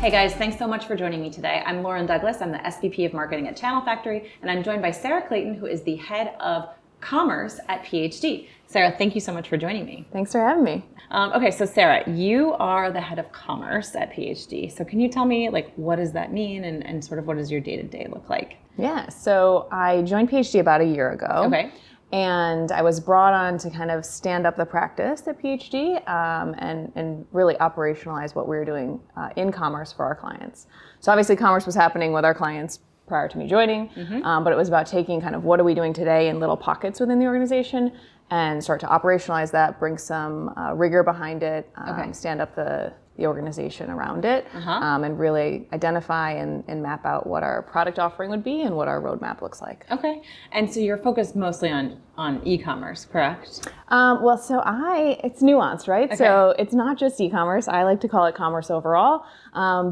Hey guys, thanks so much for joining me today. I'm Lauren Douglas. I'm the SVP of Marketing at Channel Factory, and I'm joined by Sarah Clayton, who is the head of commerce at PhD. Sarah, thank you so much for joining me. Thanks for having me. Okay, so Sarah, you are the head of commerce at PhD. So can you tell me, what does that mean and sort of what does your day-to-day look like? Yeah, so I joined PhD about a year ago. Okay. And I was brought on to kind of stand up the practice at PhD and really operationalize what we were doing in commerce for our clients. So obviously commerce was happening with our clients prior to me joining, but it was about taking kind of what are we doing today in little pockets within the organization and start to operationalize that, bring some rigor behind it, stand up the organization around it, and really identify and map out what our product offering would be and what our roadmap looks like. Okay. And so you're focused mostly on e-commerce, correct? It's nuanced, right? Okay. So it's not just e-commerce. I like to call it commerce overall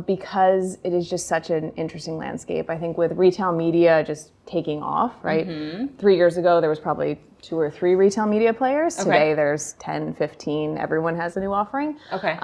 because it is just such an interesting landscape. I think with retail media just taking off, right? 3 years ago, there was probably 2 or 3 retail media players. Okay. Today, there's 10, 15. Everyone has a new offering. Okay.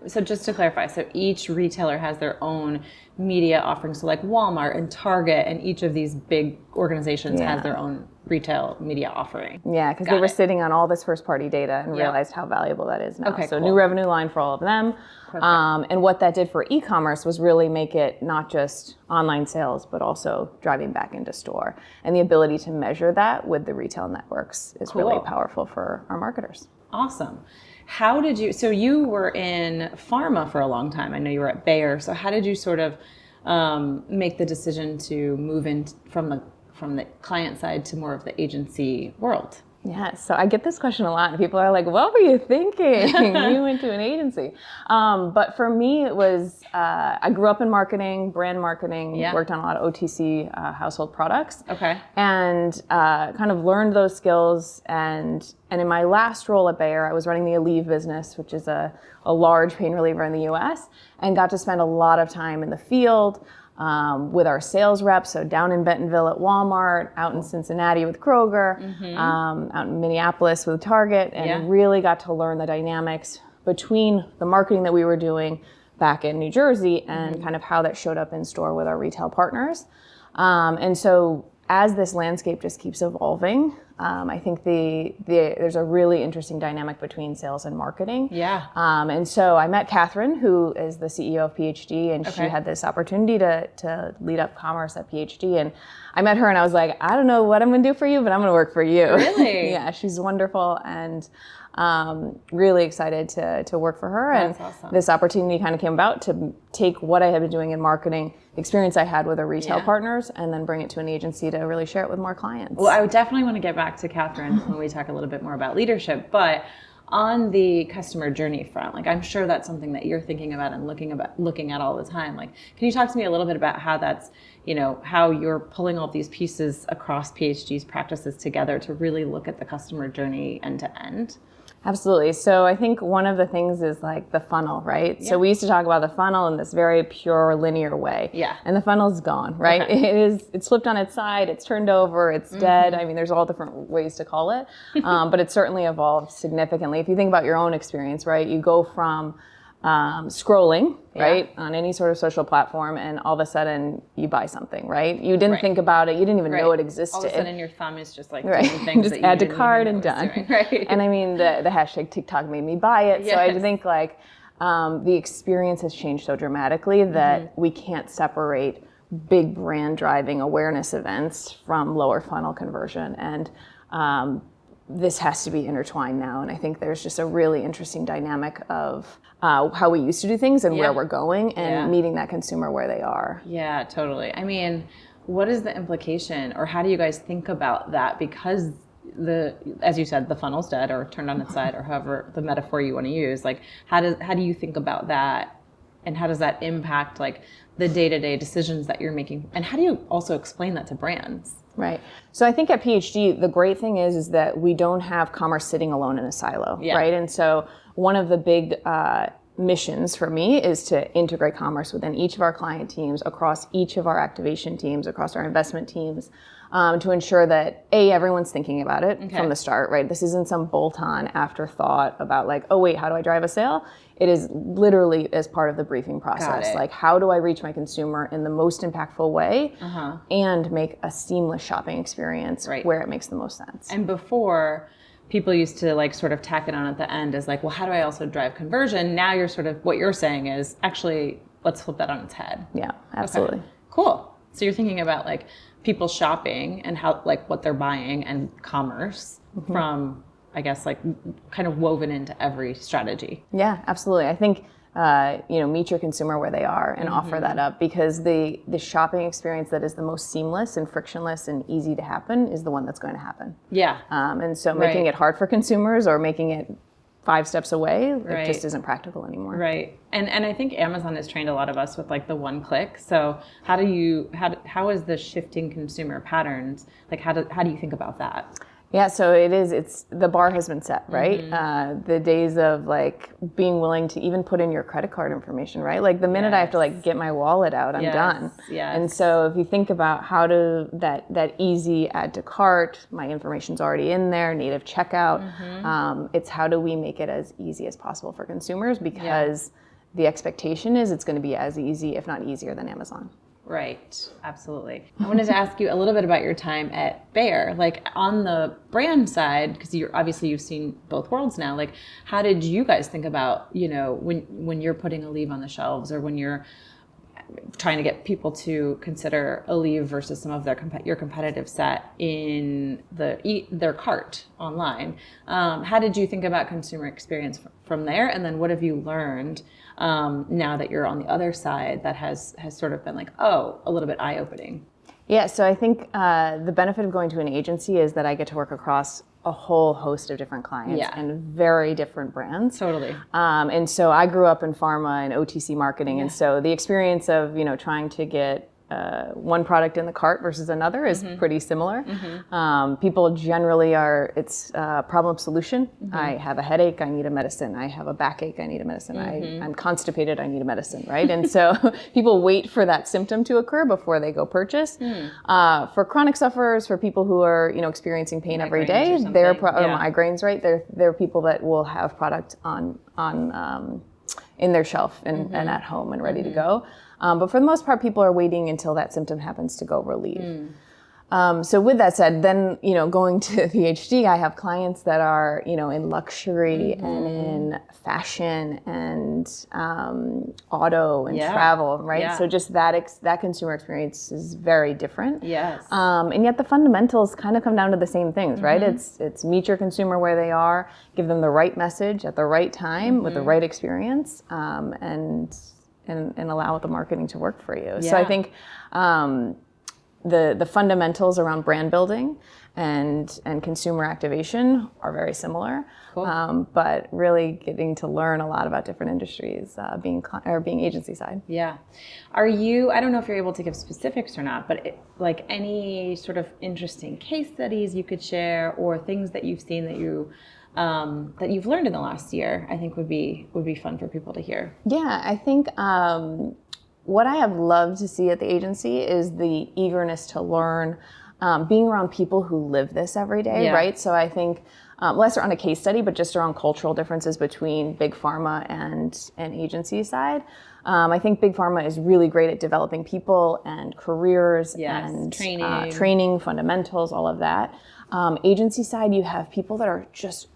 So just to clarify, so each retailer has their own media offerings. So like Walmart and Target and each of these big organizations has their own retail media offering. Yeah, because they were sitting on all this first-party data and realized how valuable that is now. Okay, so cool. New revenue line for all of them. And what that did for e-commerce was really make it not just online sales, but also driving back into store. And the ability to measure that with the retail networks is really powerful for our marketers. Awesome. So you were in pharma for a long time. I know you were at Bayer. So how did you sort of make the decision to move in from the client side to more of the agency world? Yeah, so I get this question a lot, and people are like, what were you thinking? You went to an agency. But for me, it was, I grew up in marketing, brand marketing, worked on a lot of OTC household products. Okay. And kind of learned those skills. And in my last role at Bayer, I was running the Aleve business, which is a large pain reliever in the US, and got to spend a lot of time in the field, with our sales reps, so down in Bentonville at Walmart, out in Cincinnati with Kroger, out in Minneapolis with Target, and really got to learn the dynamics between the marketing that we were doing back in New Jersey and kind of how that showed up in store with our retail partners. And so as this landscape just keeps evolving, I think there's a really interesting dynamic between sales and marketing. Yeah. And so I met Catherine, who is the CEO of PhD, and she had this opportunity to lead up commerce at PhD. And I met her and I was like, I don't know what I'm going to do for you, but I'm going to work for you. Really? Yeah, she's wonderful and really excited to work for her. That's and awesome. This opportunity kind of came about to take what I had been doing in marketing, experience I had with our retail partners, and then bring it to an agency to really share it with more clients. Well, I would definitely want to get back to Catherine when we talk a little bit more about leadership, but on the customer journey front, I'm sure that's something that you're thinking about and looking at all the time. Can you talk to me a little bit about how that's, how you're pulling all these pieces across PhD's practices together to really look at the customer journey end to end? Absolutely. So I think one of the things is the funnel, right? Yeah. So we used to talk about the funnel in this very pure linear way. Yeah. And the funnel's gone, right? Okay. It's flipped on its side, it's turned over, it's dead. I mean, there's all different ways to call it, but it's certainly evolved significantly. If you think about your own experience, right? You go from scrolling, right, on any sort of social platform, and all of a sudden you buy something, right? You didn't think about it, you didn't even know it existed. All of a sudden your thumb is just doing things just that you add to didn't cart even and know it was done. doing, right? And I mean, the hashtag TikTok made me buy it. Yes. So I think the experience has changed so dramatically that we can't separate big brand driving awareness events from lower funnel conversion. And this has to be intertwined now. And I think there's just a really interesting dynamic of how we used to do things and where we're going and meeting that consumer where they are. Yeah, totally. I mean, what is the implication, or how do you guys think about that? Because as you said, the funnel's dead or turned on its side, or however the metaphor you want to use. How do you think about that, and how does that impact the day-to-day decisions that you're making, and how do you also explain that to brands? Right. So I think at PhD, the great thing is that we don't have commerce sitting alone in a silo, right? And so one of the big missions for me is to integrate commerce within each of our client teams, across each of our activation teams, across our investment teams, to ensure that everyone's thinking about it Okay. from the start, right? This isn't some bolt-on afterthought about like, oh wait, how do I drive a sale? It is literally as part of the briefing process. it. Like, how do I reach my consumer in the most impactful way and make a seamless shopping experience where it makes the most sense? And before, people used to like sort of tack it on at the end as like, well, how do I also drive conversion? Now you're sort of, what you're saying is actually, let's flip that on its head. Yeah, absolutely. Okay. Cool. So you're thinking about like people shopping and how, like what they're buying and commerce from, I guess, like kind of woven into every strategy. Yeah, absolutely. I think, meet your consumer where they are and offer that up, because the shopping experience that is the most seamless and frictionless and easy to happen is the one that's going to happen. Yeah. And so making it hard for consumers or making it 5 steps away, it just isn't practical anymore. Right. And I think Amazon has trained a lot of us with like the one click. So how is the shifting consumer patterns, like how do you think about that? Yeah, so it's the bar has been set, right? The days of like being willing to even put in your credit card information, right? Like the minute I have to like get my wallet out, I'm done. Yes. And so if you think about how to that easy add to cart, my information's already in there, native checkout. It's how do we make it as easy as possible for consumers, because the expectation is it's going to be as easy, if not easier, than Amazon. Right, absolutely. I wanted to ask you a little bit about your time at Bayer, like on the brand side, because you've seen both worlds now. Like, how did you guys think about, when you're putting Aleve on the shelves, or when you're trying to get people to consider Aleve versus some of your competitive set in their cart online? How did you think about consumer experience from there? And then what have you learned now that you're on the other side that has sort of been like, a little bit eye-opening? Yeah, so I think the benefit of going to an agency is that I get to work across a whole host of different clients and very different brands. Totally. And so I grew up in pharma and OTC marketing, and so the experience of trying to get one product in the cart versus another is pretty similar. People generally it's problem solution. I have a headache, I need a medicine. I have a backache, I need a medicine. I'm constipated, I need a medicine, right? And so people wait for that symptom to occur before they go purchase. For chronic sufferers, for people who are experiencing pain every day, or migraines, right? They're people that will have product on in their shelf and at home and ready to go. But for the most part, people are waiting until that symptom happens to go relieve. So with that said, then, going to PhD, I have clients that are, in luxury and in fashion and auto and travel, right? Yeah. So just that consumer experience is very different. Yes. And yet the fundamentals kind of come down to the same things, right? It's meet your consumer where they are, give them the right message at the right time with the right experience, and allow the marketing to work for you. So I think the fundamentals around brand building and consumer activation are very similar. Cool. But really getting to learn a lot about different industries, being agency side. Yeah. Are you, I don't know if you're able to give specifics or not, but like any sort of interesting case studies you could share, or things that you've seen that you've learned in the last year, I think would be fun for people to hear. Yeah, I think what I have loved to see at the agency is the eagerness to learn, being around people who live this every day, right? So I think less around a case study, but just around cultural differences between big pharma and agency side. I think big pharma is really great at developing people and careers and training, fundamentals, all of that. Agency side, you have people that are just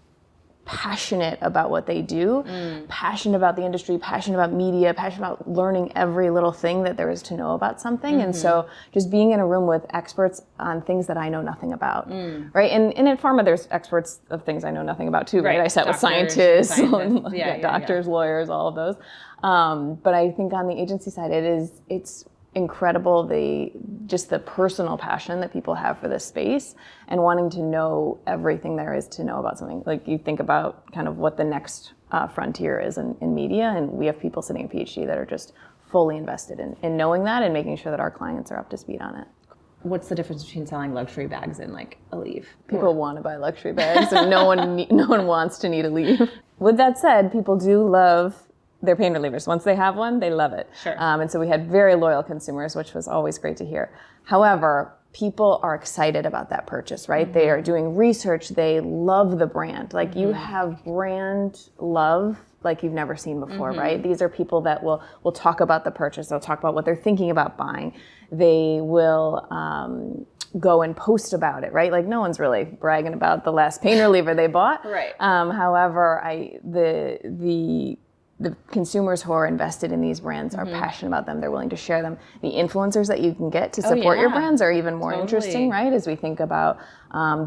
passionate about what they do, passionate about the industry, passionate about media, passionate about learning every little thing that there is to know about something. And so just being in a room with experts on things that I know nothing about, right? And in pharma, there's experts of things I know nothing about too, right? I sat with scientists, doctors, lawyers, all of those. But I think on the agency side, it's incredible, the personal passion that people have for this space and wanting to know everything there is to know about something. Like you think about kind of what the next frontier is in media, and we have people sitting at PhD that are just fully invested in knowing that and making sure that our clients are up to speed on it. What's the difference between selling luxury bags and like Aleve? People want to buy luxury bags, and no one wants to need Aleve. With that said, people do love their pain relievers. Once they have one, they love it. Sure. And so we had very loyal consumers, which was always great to hear. However, people are excited about that purchase, right? They are doing research. They love the brand. Like you have brand love like you've never seen before, right? These are people that will talk about the purchase. They'll talk about what they're thinking about buying. They will go and post about it, right? Like no one's really bragging about the last pain reliever they bought. Right. However, the consumers who are invested in these brands are passionate about them. They're willing to share them. The influencers that you can get to support your brands are even more interesting, right? As we think about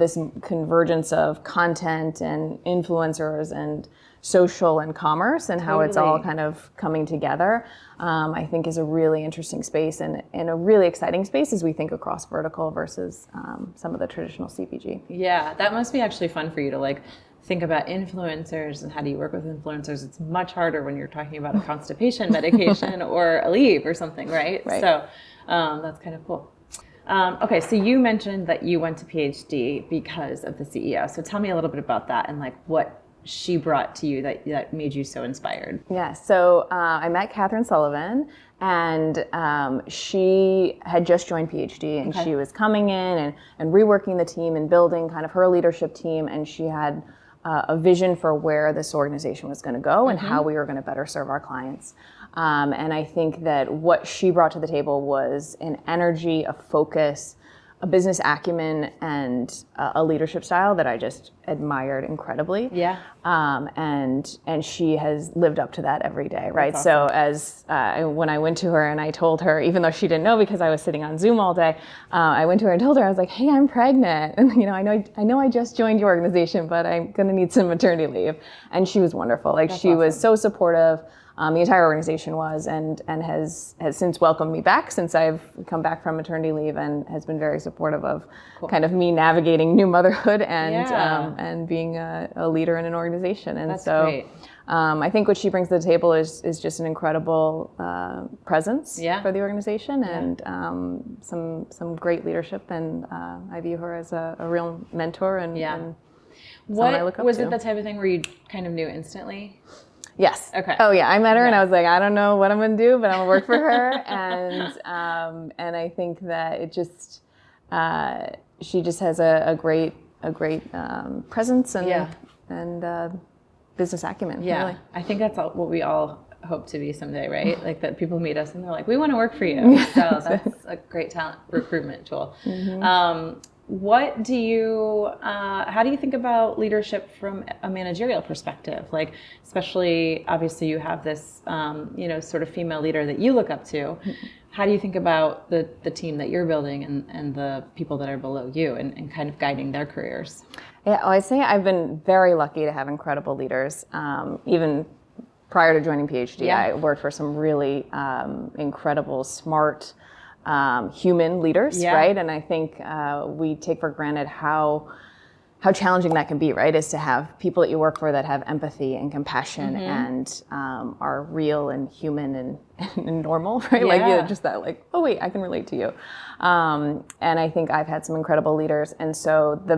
this convergence of content and influencers and social and commerce and how it's all kind of coming together, I think is a really interesting space and a really exciting space as we think across vertical versus some of the traditional CPG. Yeah, that must be actually fun for you to like think about influencers and how do you work with influencers. It's much harder when you're talking about a constipation medication or a leave or something, right? So that's kind of cool. Okay, so you mentioned that you went to PhD because of the CEO. So tell me a little bit about that and like what she brought to you that made you so inspired. Yeah, so I met Catherine Sullivan, and she had just joined PhD, and she was coming in and reworking the team and building kind of her leadership team, and she had a vision for where this organization was going to go and how we were going to better serve our clients. And I think that what she brought to the table was an energy, a focus, a business acumen, and a leadership style that I just admired incredibly. Yeah. And she has lived up to that every day, right? That's awesome. So when I went to her and I told her, even though she didn't know because I was sitting on Zoom all day, I went to her and told her, I was like, hey, I'm pregnant. And I know I just joined your organization, but I'm going to need some maternity leave. And she was wonderful. Like she was so supportive. The entire organization was, and has since welcomed me back since I've come back from maternity leave, and has been very supportive of kind of me navigating new motherhood and being a leader in an organization. And that's great. I think what she brings to the table is just an incredible presence for the organization and some great leadership. And I view her as a real mentor and someone I look up was to. it the type of thing where you kind of knew instantly? Yes. Okay. Oh yeah, I met her and I was like, I don't know what I'm gonna do, but I'm gonna work for her. And I think that it just she just has a great presence and business acumen. Yeah, really. I think that's what we all hope to be someday, right? Like that people meet us and they're like, we want to work for you. So that's a great talent recruitment tool. What do you, how do you think about leadership from a managerial perspective? Like, especially, obviously you have this, sort of female leader that you look up to. How do you think about the team that you're building and the people that are below you and kind of guiding their careers? Yeah, I'd say I've been very lucky to have incredible leaders. Even prior to joining PhD, I worked for some really incredible, smart, human leaders, right? And I think we take for granted how challenging that can be, right? Is to have people that you work for that have empathy and compassion and are real and human and normal, right? Like just that, like, oh wait, I can relate to you. And I think I've had some incredible leaders, and so the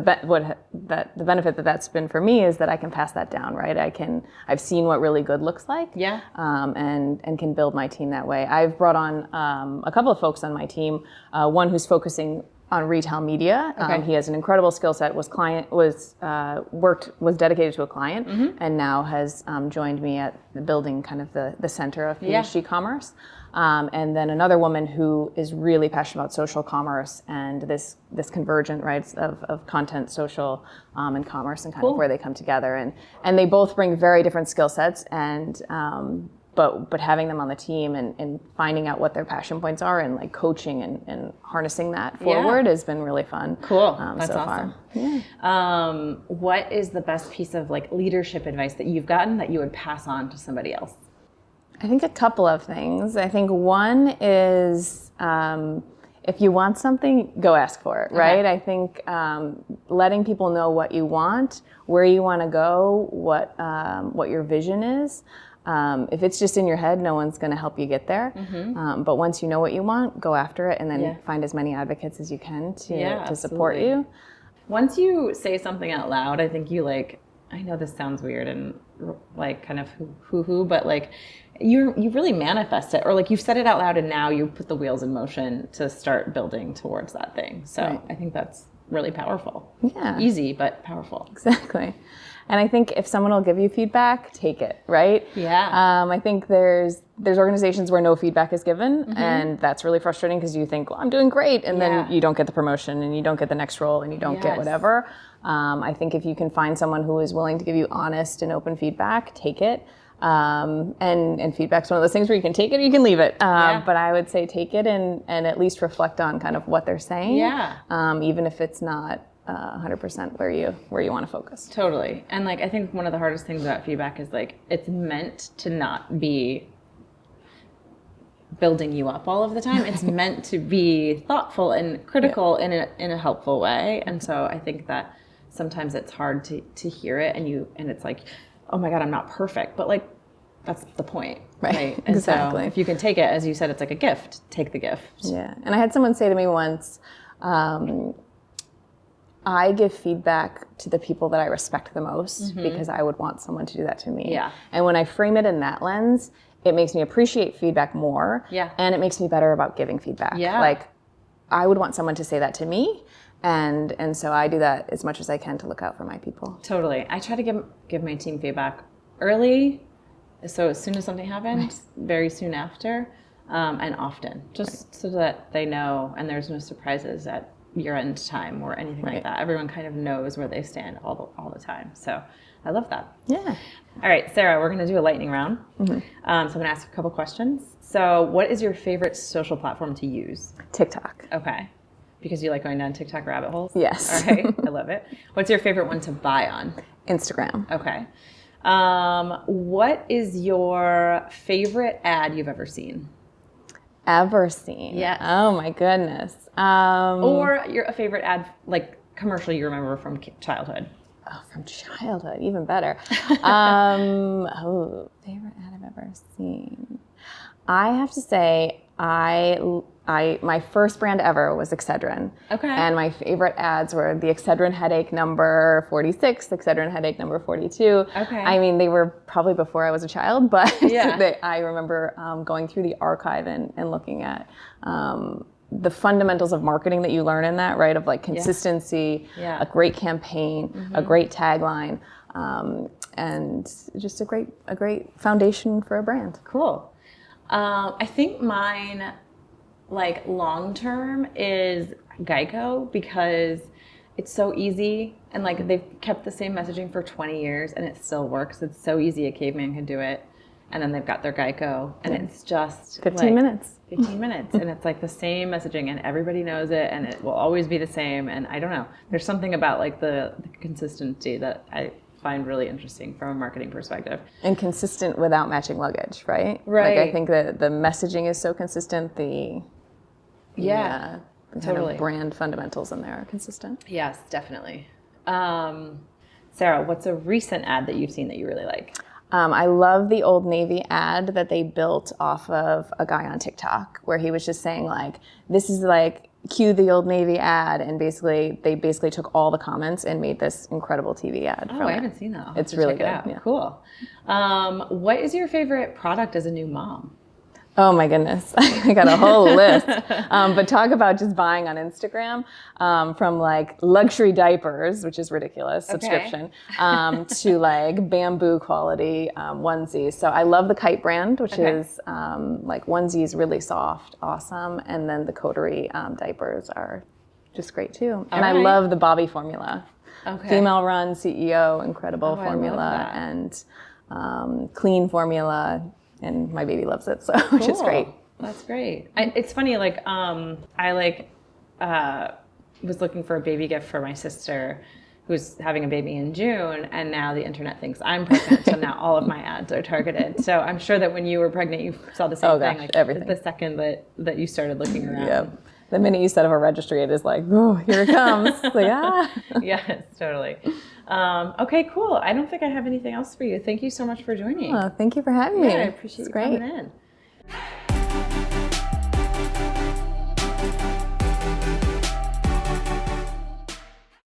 benefit that's been for me is that I can pass that down, right? I've seen what really good looks like, and can build my team that way. I've brought on a couple of folks on my team. One who's focusing on retail media. He has an incredible skill set. Was dedicated to a client, and now has joined me at the building kind of the center of PhD commerce. And then another woman who is really passionate about social commerce and this convergent, right, of content, social, and commerce, and kind of where they come together. And they both bring very different skill sets, and but having them on the team and finding out what their passion points are and like coaching and harnessing that forward has been really fun. Cool. That's so awesome. Far. What is the best piece of like leadership advice that you've gotten that you would pass on to somebody else? I think a couple of things. I think one is if you want something, go ask for it, right? I think letting people know what you want, where you want to go, what your vision is. If it's just in your head, no one's going to help you get there. But once you know what you want, go after it, and then find as many advocates as you can to support you. Once you say something out loud, I think you like I know this sounds weird and like kind of hoo-hoo, but like you really manifest it, or like you've said it out loud and now you put the wheels in motion to start building towards that thing. So Right. I think that's really powerful. Yeah. Easy, but powerful. Exactly. And I think if someone will give you feedback, take it, right? Yeah. I think there's organizations where no feedback is given, and that's really frustrating because you think, well, I'm doing great, and then you don't get the promotion, and you don't get the next role, and you don't get whatever. I think if you can find someone who is willing to give you honest and open feedback, take it. And feedback's one of those things where you can take it or you can leave it. But I would say take it and at least reflect on kind of what they're saying. Yeah. Even if it's not 100% where you want to focus. Totally. And like I think one of the hardest things about feedback is like it's meant to not be building you up all of the time. It's meant to be thoughtful and critical in a helpful way. And so I think that sometimes it's hard to hear it and it's like, oh my God, I'm not perfect. But like that's the point. Right. And exactly. So if you can take it, as you said, it's like a gift. Take the gift. Yeah. And I had someone say to me once, I give feedback to the people that I respect the most because I would want someone to do that to me. Yeah. And when I frame it in that lens, it makes me appreciate feedback more. Yeah. And it makes me better about giving feedback. Yeah. Like I would want someone to say that to me. And so I do that as much as I can to look out for my people. Totally. I try to give my team feedback early. So as soon as something happens, very soon after, and often, just so that they know and there's no surprises at year-end time or anything like that. Everyone kind of knows where they stand all the time. So I love that. Yeah. All right, Sarah, we're going to do a lightning round. So I'm going to ask you a couple questions. So what is your favorite social platform to use? TikTok. Okay. Because you like going down TikTok rabbit holes? Yes. All right. I love it. What's your favorite one to buy on? Instagram. Okay. What is your favorite ad you've ever seen? Ever seen? Yes. Oh my goodness. Or a favorite ad, like commercial you remember from childhood? Oh, from childhood, even better. Favorite ad I've ever seen. I have to say, my first brand ever was Excedrin. Okay. And my favorite ads were the Excedrin headache number 46, Excedrin headache number 42. Okay. I mean, they were probably before I was a child, but Yeah. I remember going through the archive and looking at the fundamentals of marketing that you learn in that, right? Of like consistency, a great campaign, a great tagline, and just a great foundation for a brand. Cool. I think mine, like long term, is Geico because it's so easy and like they've kept the same messaging for 20 years and it still works. It's so easy a caveman can do it. And then they've got their Geico and it's just 15 minutes. 15 minutes. And it's like the same messaging and everybody knows it and it will always be the same. And I don't know, there's something about like the consistency that I find really interesting from a marketing perspective. And consistent without matching luggage, right? Right. Like I think that the messaging is so consistent, the kind of brand fundamentals in there are consistent. Yes, definitely. Sarah, what's a recent ad that you've seen that you really like? I love the Old Navy ad that they built off of a guy on TikTok where he was just saying like, this is like, cue the Old Navy ad, and they basically took all the comments and made this incredible TV ad. Oh, I haven't seen that. It's really good. Yeah. Cool. What is your favorite product as a new mom? Oh my goodness, I got a whole list. But talk about just buying on Instagram, from like luxury diapers, which is ridiculous, subscription, to like bamboo quality onesies. So I love the Kite brand, which is like onesies, really soft, awesome. And then the Coterie diapers are just great too. And I love the Bobby formula. Female run CEO, incredible formula, and clean formula. And my baby loves it, so which is great. That's great. It's funny, like I was looking for a baby gift for my sister who's having a baby in June, and now the internet thinks I'm pregnant, so now all of my ads are targeted. So I'm sure that when you were pregnant, you saw the same thing. Like everything. The second that you started looking around. Yep. The minute you set up a registry, it is like, oh, here it comes. It's like, Yes, totally. Okay, cool. I don't think I have anything else for you. Thank you so much for joining. Oh, thank you for having me. Yeah, I appreciate you coming in.